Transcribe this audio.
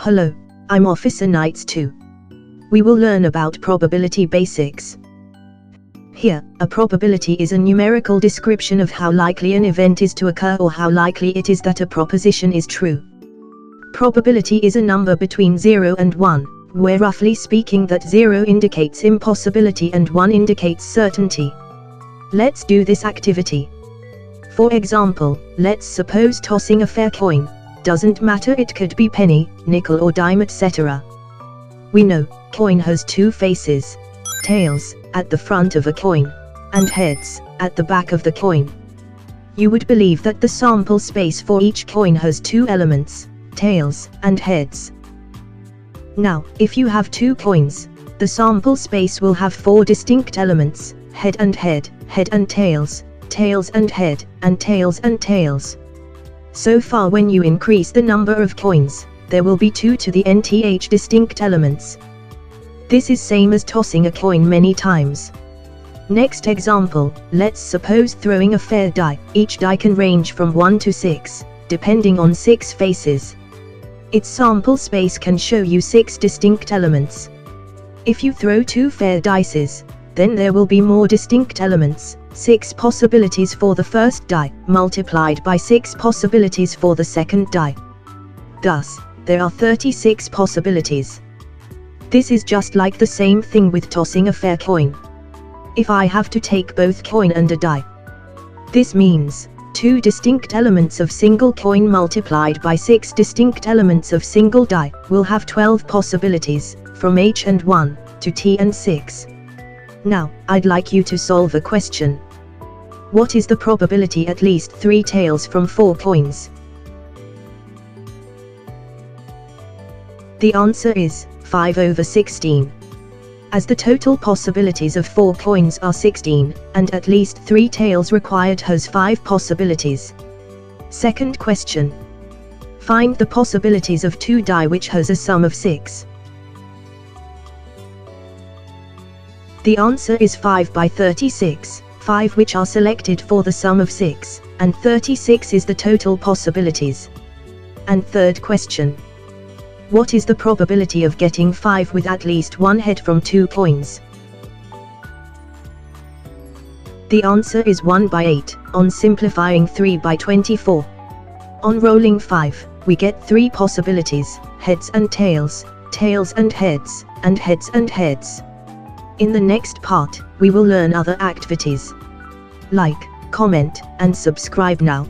Hello, I'm Officer Nights2. We will learn about probability basics. Here, a probability is a numerical description of how likely an event is to occur or how likely it is that a proposition is true. Probability is a number between 0 and 1, where roughly speaking that 0 indicates impossibility and 1 indicates certainty. Let's do this activity. For example, let's suppose tossing a fair coin. Doesn't matter, it could be penny, nickel or dime, etc. We know, coin has two faces. Tails, at the front of a coin, and heads, at the back of the coin. You would believe that the sample space for each coin has two elements, tails and heads. Now, if you have two coins, the sample space will have four distinct elements, head and head, head and tails, tails and head, and tails and tails. So far, when you increase the number of coins, there will be 2 to the nth distinct elements. This is same as tossing a coin many times. Next example, let's suppose throwing a fair die. Each die can range from 1 to 6, depending on 6 faces. Its sample space can show you 6 distinct elements. If you throw 2 fair dices, then there will be more distinct elements, 6 possibilities for the first die, multiplied by 6 possibilities for the second die. Thus, there are 36 possibilities. This is just like the same thing with tossing a fair coin. If I have to take both coin and a die, this means 2 distinct elements of single coin multiplied by 6 distinct elements of single die will have 12 possibilities, from H and 1 to T and 6. Now, I'd like you to solve a question. What is the probability at least 3 tails from 4 coins? The answer is 5/16. As the total possibilities of 4 coins are 16, and at least 3 tails required has 5 possibilities. Second question. Find the possibilities of 2 die which has a sum of 6. The answer is 5/36, 5 which are selected for the sum of 6, and 36 is the total possibilities. And third question. What is the probability of getting 5 with at least 1 head from 2 coins? The answer is 1/8, on simplifying 3/24. On rolling 5, we get 3 possibilities, heads and tails, tails and heads, and heads and heads. In the next part, we will learn other activities. Like, comment, and subscribe now.